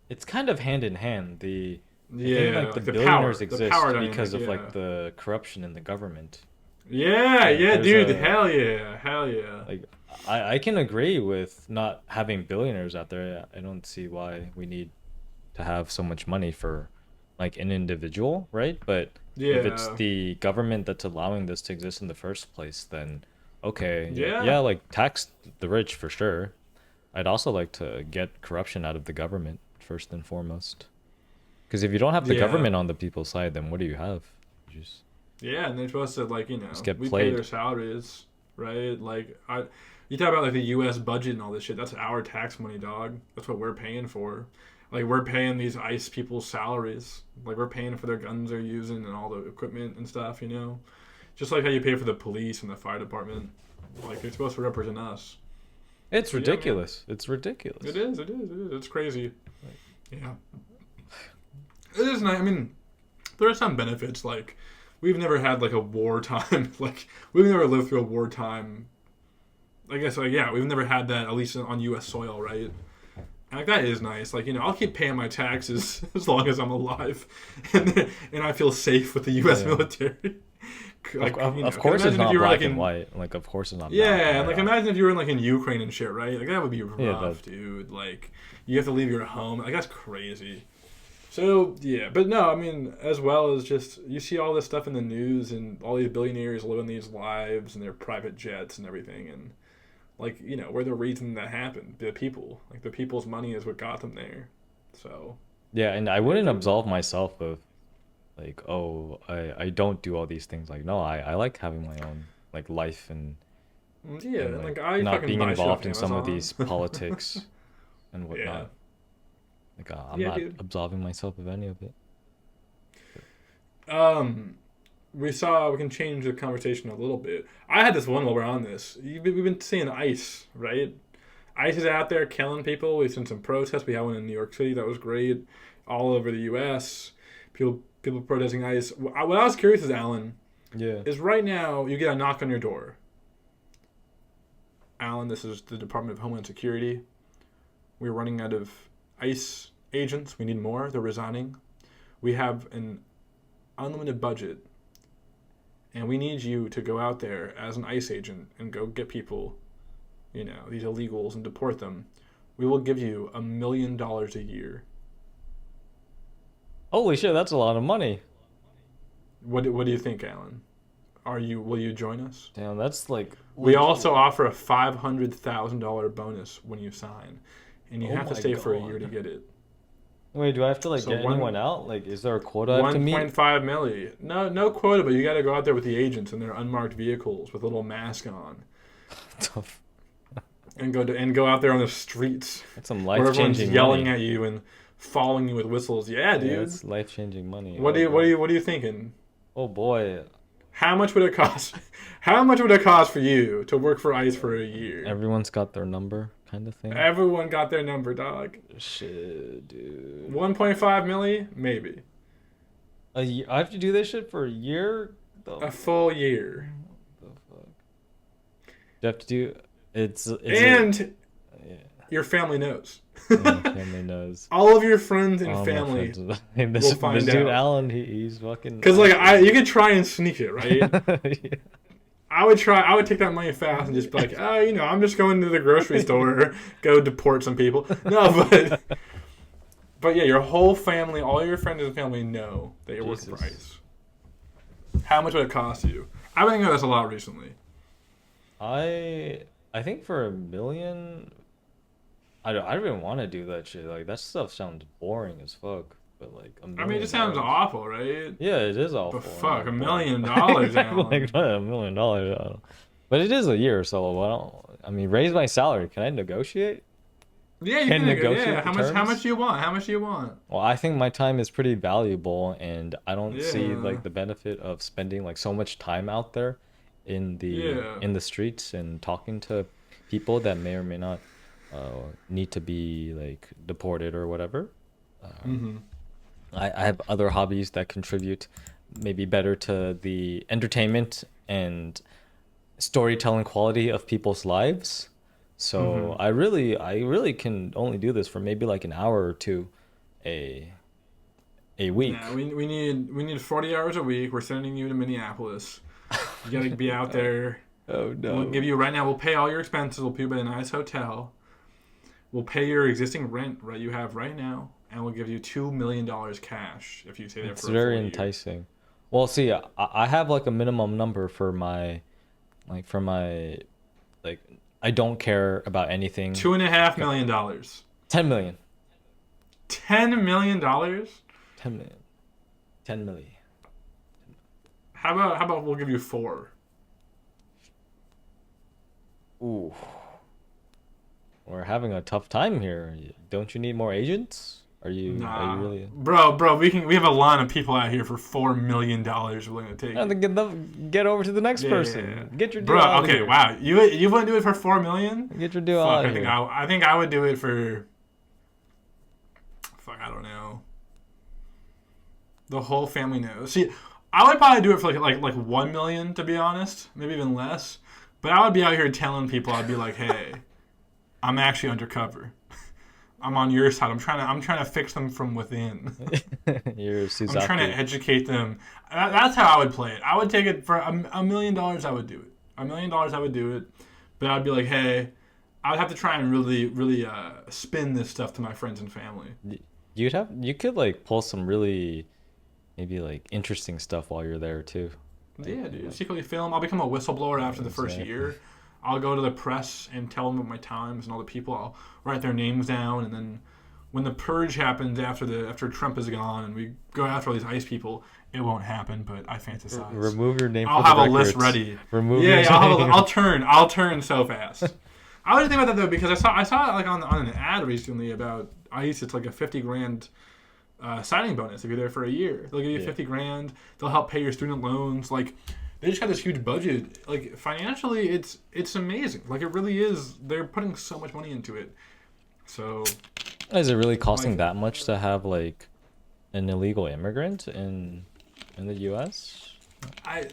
B: It's kind of hand in hand. The I think
A: Yeah,
B: like the
A: like
B: billionaires
A: the power
B: exist
A: dynamic.
B: because of
A: Yeah,
B: like the corruption in the government.
A: yeah,
B: Like
A: yeah,
B: there's
A: dude.
B: a
A: Hell yeah, hell yeah.
B: like I can agree with not having billionaires out there. I don't see why we need to have so much money for like an individual, right? But if it's
A: Yeah,
B: the government that's allowing this to exist in the first place, then okay, yeah,
A: yeah,
B: yeah, like tax the rich for sure. I'd also like to get corruption out of the government first and foremost. Because if you don't have the
A: yeah.
B: government on the people's side, then what do you have? You
A: Yeah, and they're supposed to
B: just get
A: we pay
B: played.
A: their salaries, right? You talk about like the U.S. budget and all this shit. That's our tax money, dog. That's what we're paying for. Like we're paying these ICE people's salaries. Like we're paying for their guns they're using and all the equipment and stuff. Just like how you pay for the police and the fire department. Like they're supposed to represent us.
B: It's
A: So yeah, man,
B: ridiculous. It's ridiculous.
A: it is. It is. It is. It's crazy.
B: Like,
A: Yeah, it is nice. I mean, there are some benefits. Like we've never had like a wartime. Like we've never lived through a wartime. I guess like yeah, we've never had that at least on U.S. soil, right? And, like that is nice. Like I'll keep paying my taxes as long as I'm alive, and I feel safe with the U.S.
B: yeah.
A: military. Like
B: Of
A: 'cause
B: course it's
A: imagine if
B: not
A: you were like
B: black and
A: in
B: white. Like of course it's not black and
A: yeah, and
B: white.
A: like imagine if you were in like in Ukraine and shit, right? Like that would be
B: Yeah, that
A: rough, dude. Like you have to leave your home. Like that's crazy. So yeah, but no, I mean, as well as just you see all this stuff in the news and all these billionaires living these lives and their private jets and everything, and like we're the reason that happened. The people, like the people's money is what got them there. So
B: yeah, and I
A: yeah,
B: wouldn't
A: dude.
B: absolve myself of like, oh, I don't do all these things. Like, no, I like having my own like life
A: Yeah,
B: and
A: and
B: like
A: like I
B: not
A: fucking
B: being
A: buy shit off
B: involved in some of
A: Amazon.
B: these politics and
A: Yeah,
B: whatnot. Like, I'm
A: yeah,
B: not
A: dude.
B: absolving myself of any of it.
A: Um, we can change the conversation a little bit. I had this one while we're on this. We've been seeing ICE, right? ICE is out there killing people. We've seen some protests. We had one in New York City that was great. All over the U.S. People protesting ICE. What I was curious is, Alan,
B: Yeah.
A: is right now you get a knock on your door. Alan, this is the Department of Homeland Security. We're running out of ICE agents. We need more. They're resigning. We have an unlimited budget, and we need you to go out there as an ICE agent and go get people, these illegals, and deport them. We will give you $1 million a year.
B: Holy shit, that's a lot of money.
A: What do you think, Alan? Will you join us?
B: Damn, that's like
A: We also offer a $500,000 bonus when you sign, and you
B: oh
A: have to
B: my
A: stay for a year to
B: god.
A: get it.
B: Wait, do I have to like
A: So
B: get anyone out? Like, is there a quota I have to meet?
A: 1.5 milli. No quota, but you got to go out there with the agents in their unmarked vehicles with a little mask on, and go out there on the streets
B: That's some
A: where everyone's
B: life-changing
A: yelling
B: money.
A: at you and following you with whistles. Yeah,
B: Yeah,
A: dude.
B: it's life-changing money.
A: What
B: Oh
A: do you what
B: boy.
A: are you what are you thinking?
B: Oh boy.
A: How much would it cost? How much would it cost for you to work for ICE for a year?
B: Everyone's got their number, kind of thing.
A: Everyone got their number, dog.
B: Shit, dude.
A: 1.5 milli, maybe.
B: I have to do this shit for a year.
A: A full year.
B: What the fuck? You have to do
A: and
B: yeah.
A: your family knows.
B: Family knows.
A: All of your friends and
B: All
A: family
B: will
A: find
B: this dude
A: out.
B: Alan, he's fucking.
A: Because like you could try and sneak it, right?
B: Yeah.
A: I would take that money fast and just be like, oh, I'm just going to the grocery store, go deport some people. No, but yeah, your whole family, all your friends and family know that you're worth the price. How much would it cost you? I've been thinking about this a lot recently.
B: I think for $1 million, I don't even want to do that shit. Like that stuff sounds boring as fuck. But like $1 million.
A: I mean, it just sounds awful, right?
B: Yeah, it is awful.
A: But fuck, $1 million,
B: like $1 million. But it is a year, so I mean, raise my salary. Can I negotiate?
A: Yeah, you can negotiate. Yeah, how much do you want? How much do you want?
B: Well, I think my time is pretty valuable, and I don't see like the benefit of spending like so much time out there in the streets and talking to people that may or may not need to be like deported or whatever. I have other hobbies that contribute maybe better to the entertainment and storytelling quality of people's lives. So I really can only do this for maybe like an hour or two a week.
A: Yeah, we need 40 hours a week. We're sending you to Minneapolis. You gotta be out there.
B: Oh no.
A: We'll give you right now. We'll pay all your expenses. We'll put you in a nice hotel. We'll pay your existing rent you have right now, and we'll give you $2 million cash if you stay there for a full year.
B: It's very enticing. Well, see, I have like a minimum number for my I don't care about anything.
A: $2.5 million.
B: $10 million.
A: $10 million?
B: 10 million. 10 million.
A: How about we'll give you 4?
B: Ooh. We're having a tough time here. Don't you need more agents? Are you really?
A: Bro, we have a line of people out here for $4 million willing to take
B: it. Get over to the next person.
A: Yeah.
B: Get your deal out
A: okay,
B: here.
A: Wow. You wouldn't do it for $4 million?
B: Get your deal out here.
A: I think I would do it for I don't know. The whole family knows. See, I would probably do it for like $1 million, to be honest, maybe even less. But I would be out here telling people, I'd be like, hey, I'm actually undercover. I'm on your side. I'm trying to fix them from within.
B: You're Suzaki.
A: I'm trying to educate them. That's how I would play it. I would take it for $1 million. I would do it. $1 million. I would do it. But I'd be like, hey, I would have to try and really spin this stuff to my friends and family.
B: You could like pull some really maybe like interesting stuff while you're there too. Like,
A: yeah, dude. Secretly film. I'll become a whistleblower after the first year. I'll go to the press and tell them about my times and all the people. I'll write their names down, and then when the purge happens after Trump is gone and we go after all these ICE people, it won't happen. But I fantasize.
B: Remove your name.
A: I'll have a list ready. I'll turn so fast. I was thinking about that though because I saw it like on an ad recently about ICE. It's like a $50,000 signing bonus if you're there for a year. They'll give you $50,000. They'll help pay your student loans. Like they just got this huge budget. Like financially, it's amazing. Like it really is. They're putting so much money into it. So
B: is it really costing that much to have like an illegal immigrant in the U.S.?
A: I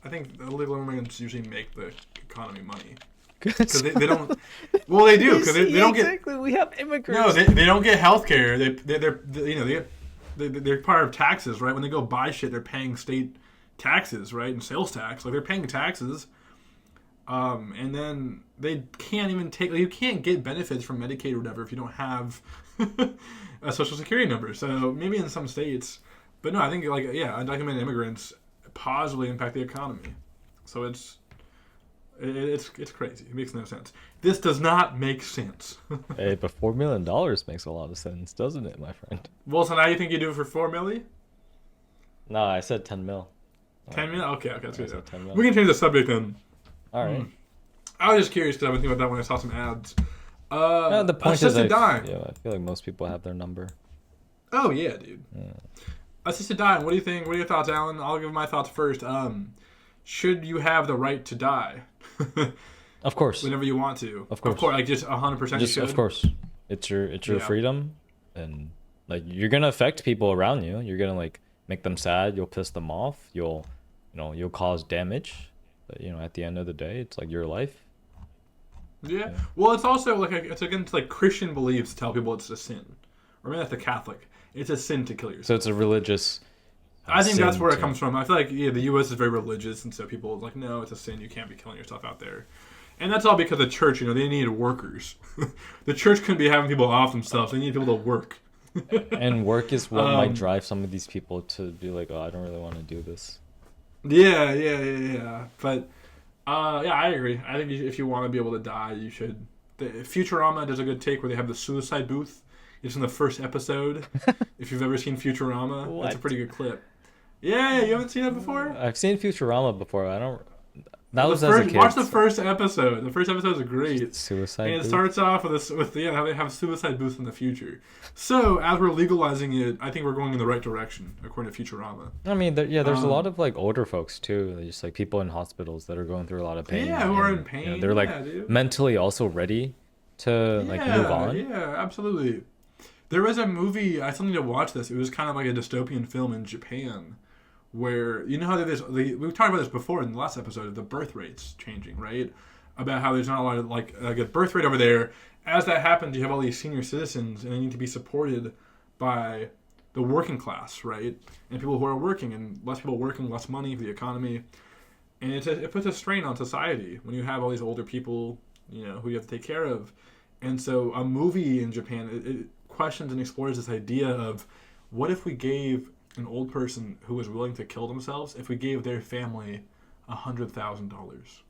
A: think illegal immigrants usually make the economy money. Because they don't. Well, they do because they don't get.
B: Exactly, we have immigrants.
A: No, they don't get health care. They're part of taxes, right? When they go buy shit, they're paying state taxes, right, and sales tax. Like they're paying taxes, and then they can't even take. Like, you can't get benefits from Medicaid or whatever if you don't have a social security number. So maybe in some states, but no, I think undocumented immigrants positively impact the economy. So it's crazy. It makes no sense. This does not make sense.
B: Hey, but $4 million makes a lot of sense, doesn't it, my friend?
A: Well, so now you think you do it for $4 million?
B: No, I said 10 mil.
A: 10 million? Okay, that's good.
B: Yeah.
A: We can change the subject then.
B: All right.
A: I was just curious because I've been thinking about that when I saw some ads.
B: The point
A: assisted
B: is,
A: dying.
B: Yeah, I feel like most people have their number.
A: Oh yeah, dude. Yeah. Assisted dying. What do you think? What are your thoughts, Alan? I'll give my thoughts first. Should you have the right to die?
B: Of course.
A: whenever you want to.
B: Of course.
A: Like just 100% you
B: Just
A: should.
B: of course. It's your freedom, and like you're gonna affect people around you. You're gonna like make them sad. You'll piss them off. You'll cause damage. But at the end of the day, it's like your life.
A: Yeah. Well, it's also like it's against like Christian beliefs to tell people it's a sin. Or maybe that's the Catholic. It's a sin to kill yourself.
B: So it's a religious.
A: I think that's where it comes from. I feel like the U.S. is very religious, and so people are like, no, it's a sin. You can't be killing yourself out there. And that's all because the church, they needed workers. The church couldn't be having people off themselves. They needed people to work.
B: And work is what might drive some of these people to be like, oh, I don't really want to do this.
A: Yeah. But, I agree. I think if you want to be able to die, you should. Futurama does a good take where they have the suicide booth. It's in the first episode. If you've ever seen Futurama, that's a pretty good clip. Yeah, you haven't seen it before?
B: I've seen Futurama before. I don't. That
A: well,
B: was as a kid.
A: Watch the first episode. The first episode is great.
B: Suicide.
A: And it
B: booth?
A: starts off with how they have suicide booths in the future. So as we're legalizing it, I think we're going in the right direction according to Futurama.
B: I mean, there's a lot of like older folks too. They're just like people in hospitals that are going through a lot of pain.
A: Yeah, who are in pain.
B: They're like mentally also ready to like move on.
A: Yeah, absolutely. There was a movie. I still need to watch this. It was kind of like a dystopian film in Japan, where how we've talked about this before in the last episode of the birth rates changing, right? About how there's not a lot of like a good birth rate over there. As that happens, you have all these senior citizens, and they need to be supported by the working class, right? And people who are working, and less people working, less money for the economy, and it puts a strain on society when you have all these older people, who you have to take care of. And so, a movie in Japan it questions and explores this idea of what if we gave an old person who was willing to kill themselves, if we gave their family $100,000.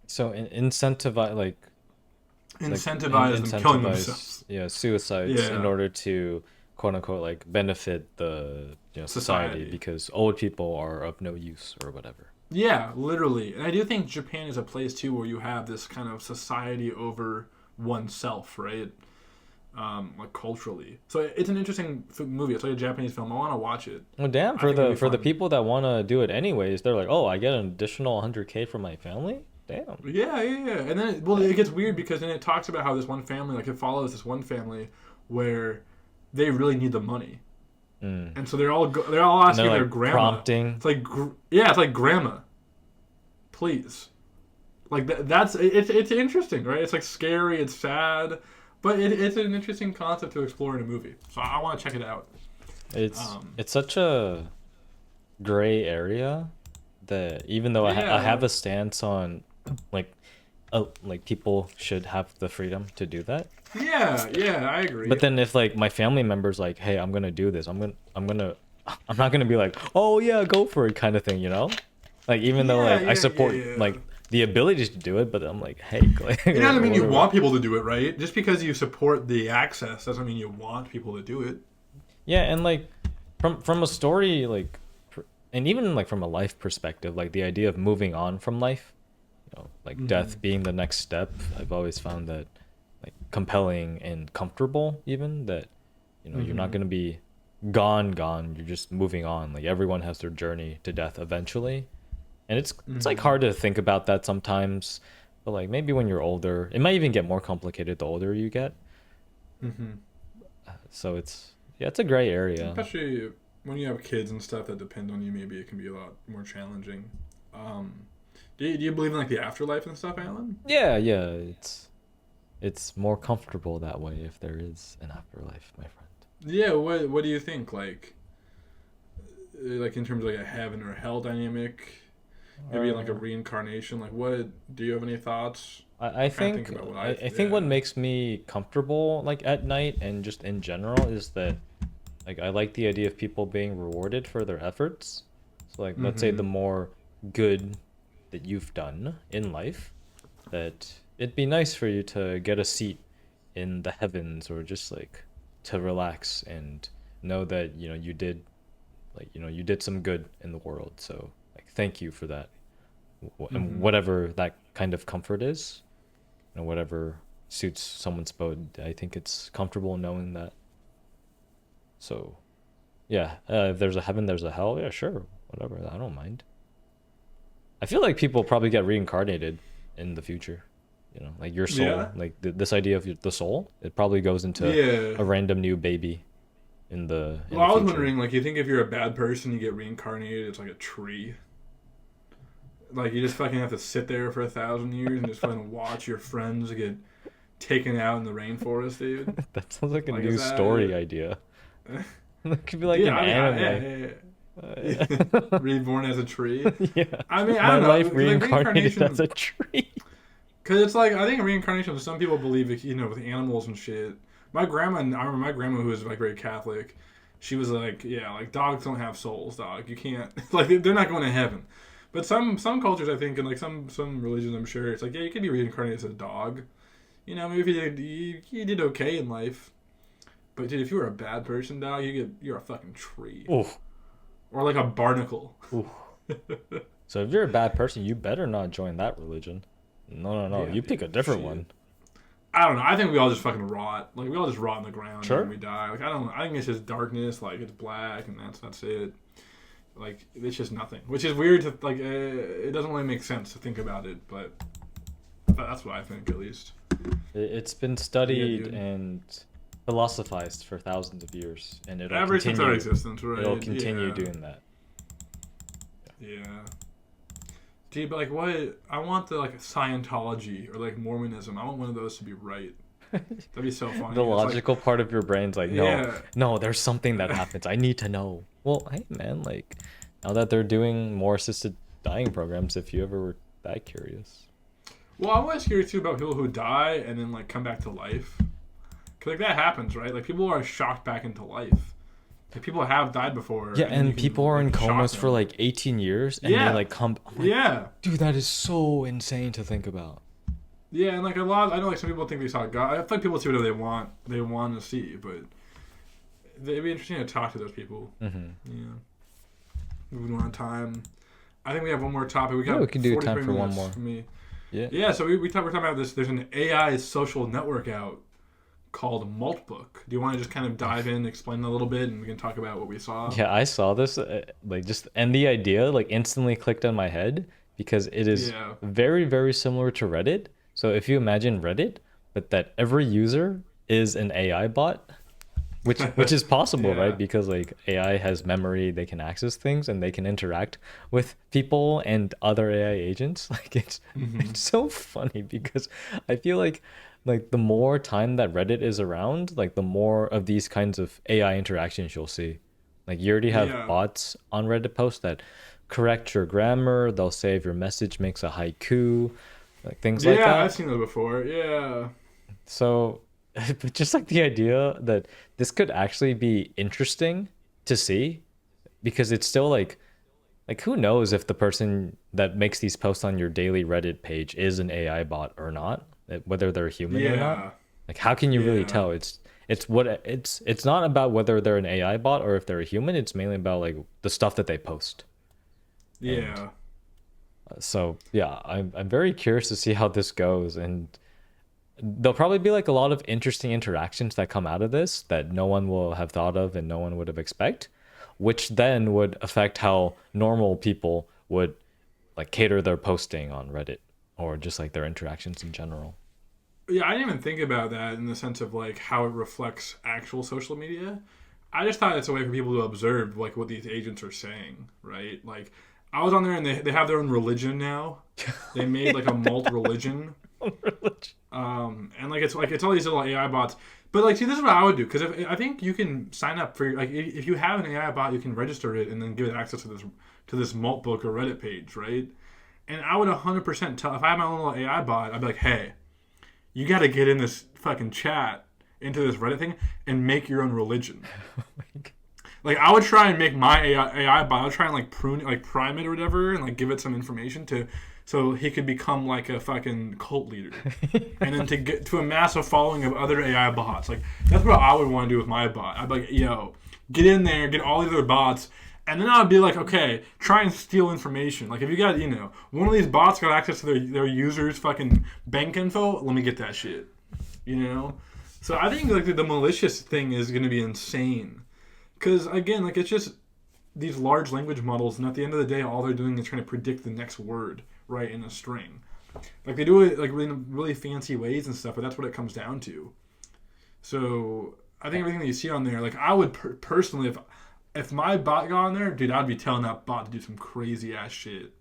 B: So incentivize
A: them killing themselves.
B: Yeah, suicides in order to quote unquote like benefit the society because old people are of no use or whatever.
A: Yeah, literally. And I do think Japan is a place too where you have this kind of society over oneself, right? Like culturally, so it's an interesting movie. It's like a Japanese film. I want to watch it.
B: Well, damn, for the people that want to do it anyways, they're like, oh, I get an additional 100K from my family. Damn.
A: Yeah. And then it gets weird because then it talks about how this one family, like it follows this one family where they really need the money, and so they're all asking their grandma.
B: Prompting.
A: It's like it's like grandma, please. Like it's interesting, right? It's like scary. It's sad. But it's an interesting concept to explore in a movie, so I want to check it out.
B: It's such a gray area that even though I have a stance on like people should have the freedom to do that.
A: Yeah, I agree.
B: But then if like my family members like, hey, I'm gonna do this, I'm not gonna be like, oh yeah, go for it kind of thing, Like even though like I support like the ability to do it, but I'm like, hey, like,
A: it doesn't mean you want people to do it, right? Just because you support the access doesn't mean you want people to do it.
B: Yeah, and like from a story like, and even like from a life perspective, like the idea of moving on from life, like death being the next step, I've always found that like compelling and comfortable. Even that, you're not gonna be gone. You're just moving on. Like everyone has their journey to death eventually. And it's like hard to think about that sometimes, but like maybe when you're older, it might even get more complicated the older you get. So it's a gray area.
A: Especially when you have kids and stuff that depend on you, maybe it can be a lot more challenging. Do you believe in like the afterlife and stuff, Alan?
B: Yeah. It's more comfortable that way if there is an afterlife, my friend.
A: Yeah. What do you think? Like in terms of like a heaven or hell dynamic? Maybe like a reincarnation. Like, what? Do you have any thoughts?
B: I think what makes me comfortable like at night and just in general is that like I like the idea of people being rewarded for their efforts. So like let's say the more good that you've done in life, that it'd be nice for you to get a seat in the heavens or just like to relax and know that you did some good in the world. So thank you for that. And whatever that kind of comfort is, whatever suits someone's boat, I think it's comfortable knowing that. So, yeah, if there's a heaven, there's a hell. Yeah, sure, whatever. I don't mind. I feel like people probably get reincarnated in the future. You know, like your soul,
A: Yeah.
B: like this idea of the soul, it probably goes into
A: Yeah.
B: a random new baby in
A: Well,
B: the
A: I was
B: future.
A: wondering, like, you think if you're a bad person, you get reincarnated, it's like a tree. Like, you just fucking have to sit there for 1,000 years and just fucking watch your friends get taken out in the rainforest, dude.
B: That sounds like a
A: Like, is
B: new story
A: that...
B: idea. It could be like
A: Yeah,
B: an
A: I mean,
B: anime.
A: yeah.
B: Uh,
A: Reborn as a tree.
B: yeah,
A: I mean, I
B: my
A: don't know.
B: life
A: Like,
B: reincarnated as
A: reincarnation...
B: a tree.
A: Because it's like, I think reincarnation, some people believe, it, you know, with animals and shit. My grandma, I remember my grandma, who was, like, very Catholic, she was like, yeah, like, dogs don't have souls, dog. You can't... Like, they're not going to heaven. But some cultures, I think, and like some religions, I'm sure, it's like, yeah, you could be reincarnated as a dog. You know, maybe if you did okay in life. But dude, if you were a bad person, dog, you're a fucking tree.
B: Ooh,
A: Or like a barnacle.
B: ooh. So if you're a bad person, you better not join that religion. No, no, no.
A: Yeah,
B: You pick a
A: dude,
B: different
A: shit.
B: one.
A: I don't know. I think we all just fucking rot. Like, we all just rot in the ground
B: Sure.
A: when we die. Like, I don't know. I think it's just darkness. Like, it's black, and that's it. Like, it's just nothing. Which is weird to, like, it doesn't really make sense to think about it, but that's what I think, at least.
B: It's been
A: Yeah,
B: studied
A: dude.
B: and philosophized for thousands of years, and
A: Ever since our existence, right?
B: it'll continue
A: Yeah.
B: doing that.
A: Yeah. Dude, but like, what? I want the like Scientology or like Mormonism. I want one of those to be right. That'd be so funny.
B: The
A: It's like,
B: logical part of your brain's like, no,
A: yeah,
B: no, there's something that happens. I need to know. Well, hey, man, like, now that they're doing more assisted dying programs, if you ever were that curious.
A: well, I'm always curious too about people who die and then like come back to life. Cause like that happens, right? Like people are shocked back into life. Like people have died before.
B: Yeah,
A: then you
B: and
A: can,
B: people are in
A: like, shock
B: comas for
A: them.
B: like 18 years, and
A: Yeah.
B: they like come. I'm like,
A: Yeah,
B: dude, that is so insane to think about.
A: yeah, and like a lot. I know like some people think they saw God. I feel like people see whatever they want to see, but it'd be interesting to talk to those people.
B: Mm-hmm.
A: Yeah. Moving on time. I think we have one more topic. We got
B: Yeah, we can do time
A: 43
B: for one
A: minutes
B: more.
A: For me.
B: Yeah.
A: Yeah, so we're talking about this. There's an AI social network out called Moltbook. Do you want to just kind of dive in, explain a little bit, and we can talk about what we saw?
B: Yeah, I saw this, like just, and the idea like instantly clicked on my head because it is
A: Yeah.
B: very, very similar to Reddit. So if you imagine Reddit, but that every user is an AI bot, which is possible,
A: Yeah.
B: right? Because like AI has memory, they can access things and they can interact with people and other AI agents. Like it's so funny because I feel like the more time that Reddit is around, like the more of these kinds of AI interactions you'll see. Like you already have
A: Yeah.
B: bots on Reddit posts that correct your grammar, they'll say if your message makes a haiku, like things like
A: Yeah,
B: that.
A: I've seen those before. Yeah.
B: So, but just like the idea that this could actually be interesting to see because it's still like who knows if the person that makes these posts on your daily Reddit page is an AI bot or not, whether they're human or not.
A: Yeah.
B: Like how can you really
A: Yeah.
B: tell? It's not about whether they're an AI bot or if they're a human. It's mainly about like the stuff that they post.
A: Yeah.
B: So yeah, I'm very curious to see how this goes, and there'll probably be like a lot of interesting interactions that come out of this that no one will have thought of and no one would have expect, which then would affect how normal people would like cater their posting on Reddit or just like their interactions in general.
A: Yeah, I didn't even think about that in the sense of like how it reflects actual social media. I just thought it's a way for people to observe like what these agents are saying, right? Like I was on there and they have their own religion now. They made like a malt religion. And like it's all these little AI bots. But like, see, this is what I would do because I think you can sign up for like if you have an AI bot, you can register it and then give it access to this malt book or Reddit page, right? And I would 100% tell if I had my own little AI bot, I'd be like, hey, you got to get in this fucking chat into this Reddit thing and make your own religion. Like I would try and make my AI bot. I would try and like prune it, like prime it or whatever, and like give it some information so he could become like a fucking cult leader, and then to get to amass a following of other AI bots. Like that's what I would want to do with my bot. I'd be like, yo, get in there, get all these other bots, and then I'd be like, okay, try and steal information. Like if you got one of these bots got access to their users' fucking bank info, let me get that shit. So I think like the malicious thing is going to be insane. Because, again, like, it's just these large language models, and at the end of the day, all they're doing is trying to predict the next word, right, in a string. Like they do it like in really fancy ways and stuff, but that's what it comes down to. So I think everything that you see on there, like I would personally, if my bot got on there, dude, I'd be telling that bot to do some crazy ass shit.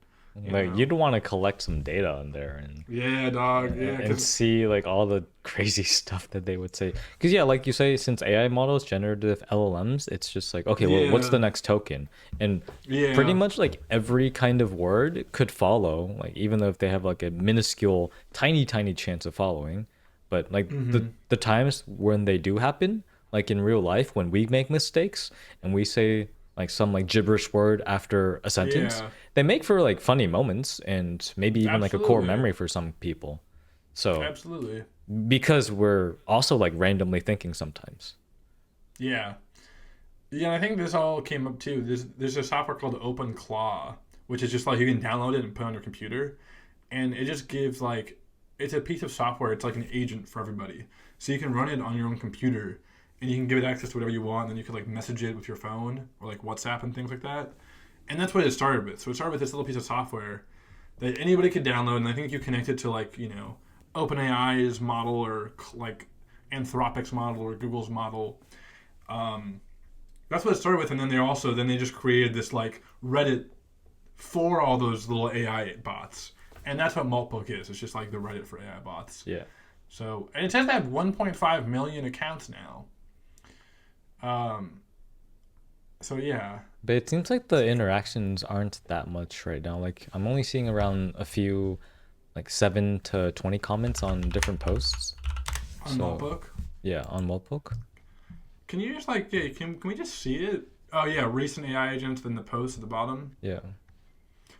B: Like you'd want to collect some data on there and
A: yeah, dog, yeah,
B: and see like all the crazy stuff that they would say. Because yeah, like you say, since AI models, generative LLMs, it's just like, okay, well, what's the next token? And pretty much like every kind of word could follow, like even though if they have like a minuscule, tiny chance of following. But like the times when they do happen, like in real life, when we make mistakes and we say like some like gibberish word after a sentence, they make for like funny moments and maybe even like a core memory for some people. So
A: absolutely,
B: because we're also like randomly thinking sometimes.
A: Yeah, I think this all came up too. There's a software called OpenClaw, which is just like you can download it and put it on your computer, and it just gives like, it's a piece of software. It's like an agent for everybody, so you can run it on your own computer. And you can give it access to whatever you want, and then you can like message it with your phone or like WhatsApp and things like that. And that's what it started with. So it started with this little piece of software that anybody could download, and I think you connect it to like, OpenAI's model or like Anthropic's model or Google's model. That's what it started with, and then they just created this like Reddit for all those little AI bots, and that's what moltbook is. It's just like the Reddit for AI bots.
B: Yeah.
A: So, and it says they have 1.5 million accounts now. So yeah.
B: But it seems like the interactions aren't that much right now. Like I'm only seeing around a few, like 7 to 20 comments on different posts.
A: On moltbook?
B: Yeah, on moltbook.
A: Can you just like, can we just see it? Oh yeah, recent AI agents, then the post at the bottom.
B: Yeah.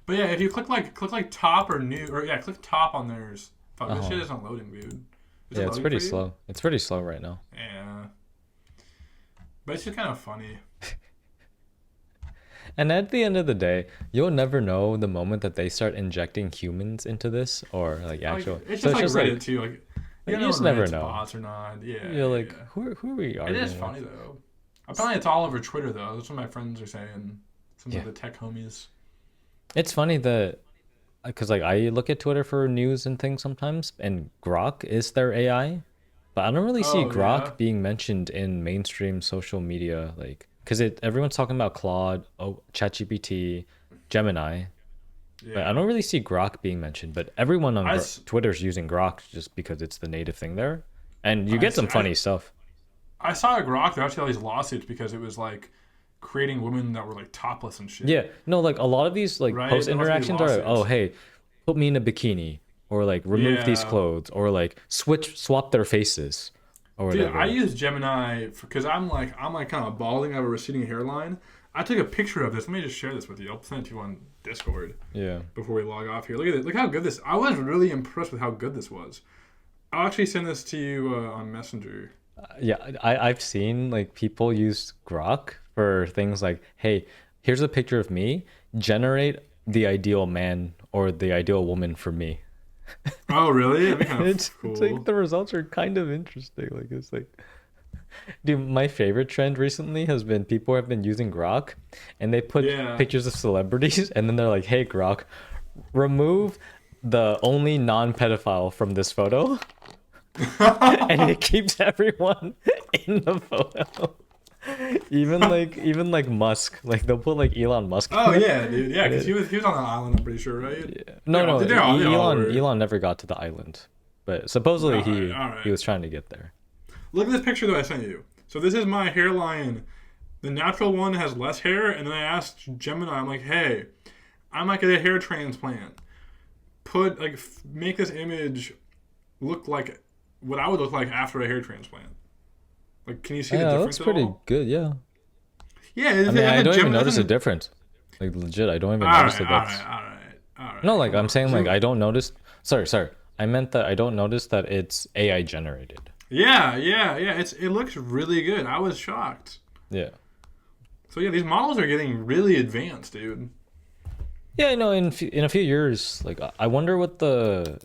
A: But yeah, if you click like top or new, or yeah, click top on theirs. Fuck, this shit isn't loading, dude.
B: Yeah, it's pretty slow. It's pretty slow right now.
A: Yeah. But it's just kind of funny.
B: And at the end of the day, you'll never know the moment that they start injecting humans into this or like actual.
A: It's just like Reddit too. Like
B: you just never know.
A: Bots or not. Yeah.
B: You're like, who are we arguing?
A: It is funny though. Apparently, it's all over Twitter though. That's what my friends are saying. Some of the tech homies.
B: It's funny that, because like I look at Twitter for news and things sometimes, and Grok is their AI, but I don't really see Grok being mentioned in mainstream social media, like because everyone's talking about Claude, ChatGPT, Gemini. Yeah. But I don't really see Grok being mentioned, but everyone on Twitter's using Grok just because it's the native thing there, and you get some funny stuff. I
A: saw a Grok. There actually all these lawsuits because it was like creating women that were like topless and shit.
B: Yeah, no, like a lot of these like post interactions are like, oh hey, put me in a bikini, or like remove these clothes, or like swap their faces, or whatever.
A: Dude, I use Gemini because I'm like kind of balding. I have a receding hairline. I took a picture of this. Let me just share this with you. I'll send it to you on Discord.
B: Yeah.
A: Before we log off here, look at it. Look how good this. I was really impressed with how good this was. I'll actually send this to you on Messenger.
B: Yeah, I've seen like people use Grok for things like, hey, here's a picture of me. Generate the ideal man or the ideal woman for me.
A: Oh, really? That'd be kind of cool.
B: It's like the results are kind of interesting. Like it's like, dude, my favorite trend recently has been people have been using Grok, and they put pictures of celebrities, and then they're like, hey, Grok, remove the only non-pedophile from this photo. And it keeps everyone in the photo. Even like Musk, like they'll put like Elon Musk.
A: Oh yeah, dude, yeah, because he was on an island, I'm pretty sure, right?
B: Yeah. No, Elon never got to the island, but supposedly he was trying to get there.
A: Look at this picture that I sent you. So this is my hairline. The natural one has less hair, and then I asked Gemini, I'm like, hey, I might get a hair transplant. Make this image look like what I would look like after a hair transplant. Like, can you see the difference?
B: That's pretty good, yeah.
A: Yeah,
B: I mean, I don't even notice a difference. Like, legit, I don't even notice it.
A: All right.
B: No, like, I'm saying, like, I don't notice. Sorry. I meant that I don't notice that it's AI generated.
A: Yeah. It looks really good. I was shocked.
B: Yeah.
A: So, yeah, these models are getting really advanced, dude.
B: Yeah, I know. In a few years, like, I wonder what the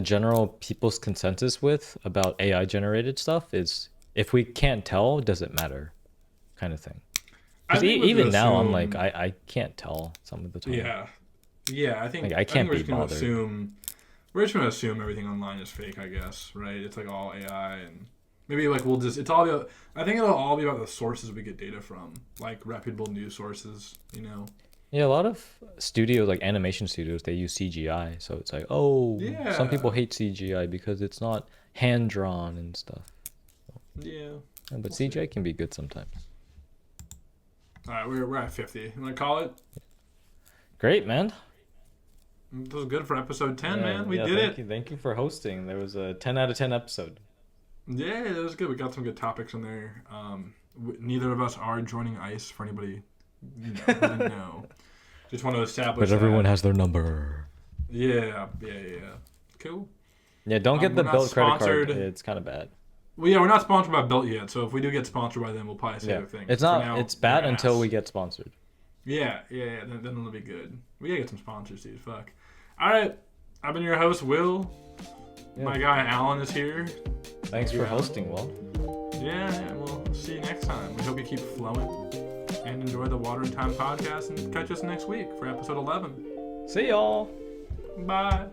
B: general people's consensus with about AI generated stuff is. If we can't tell, does it matter? Kind of thing. Because even now, I'm like, I can't tell some of the time.
A: Yeah, I think
B: like, I can't be
A: we're just gonna
B: bothered.
A: assume we're just gonna assume everything online is fake, I guess, right? It's like all AI, and maybe like we'll just, it's all AI, right? It's like all AI, and maybe like we'll just, it's all about, I think it'll all be about the sources we get data from, like reputable news sources, you know?
B: Yeah, a lot of studios, like animation studios, they use CGI. So it's like, oh, some people
A: Yeah.
B: hate CGI because it's not hand drawn and stuff.
A: Yeah.
B: Yeah, but
A: We'll see.
B: CGI can be good sometimes.
A: All right, we're at 50. You want to call it?
B: Great, man.
A: This was good for episode 10, man. We
B: yeah,
A: did
B: thank
A: it.
B: you. Thank you for hosting. There was a 10 out of 10 episode.
A: Yeah, that was good. We got some good topics in there. Neither of us are joining ICE for anybody who didn't know. Just want to establish
B: But everyone
A: that.
B: has their number.
A: Yeah. Cool.
B: Yeah, don't get
A: we're
B: the
A: not
B: Bilt credit card.
A: sponsored.
B: It's kind of bad.
A: Well, yeah, we're not sponsored by Bilt yet, so if we do get sponsored by them, we'll probably say
B: Yeah,
A: their thing.
B: it's
A: For
B: not.
A: now,
B: It's bad
A: they're
B: until
A: ass.
B: we get sponsored.
A: Yeah. Then it'll be good. We gotta get some sponsors, dude. Fuck. All right, I've been your host, Will.
B: Yeah.
A: My guy Alan is here.
B: Thanks for hosting, Will.
A: Yeah, we'll see you next time. We hope you keep flowing and enjoy the Water and Time podcast, and catch us next week for episode 11.
B: See y'all.
A: Bye.